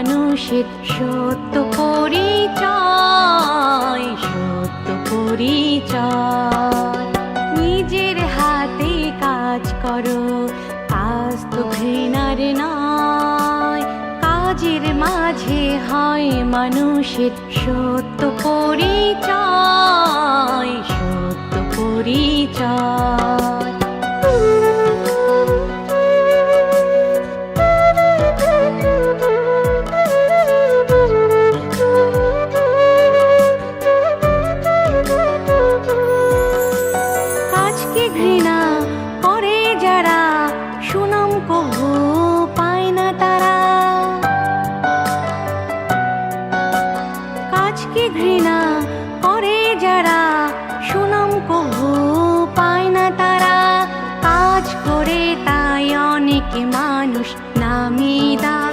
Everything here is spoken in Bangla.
মানুষের সত্য পরিচয়, সত্য পরিচয়। নিজের হাতে কাজ করো, কাজ তো ঘৃণার নয়, কাজের মাঝে হয় মানুষের সত্য পরিচয়, সত্য পরিচয়। কাজকে ঘৃণা করে যারা, সুনাম কবু পায় না তারা। কাজকে ঘৃণা করে যারা, সুনাম কবু পায় না তারা। কাজ করে তাই অনেক মানুষ নামি দায়।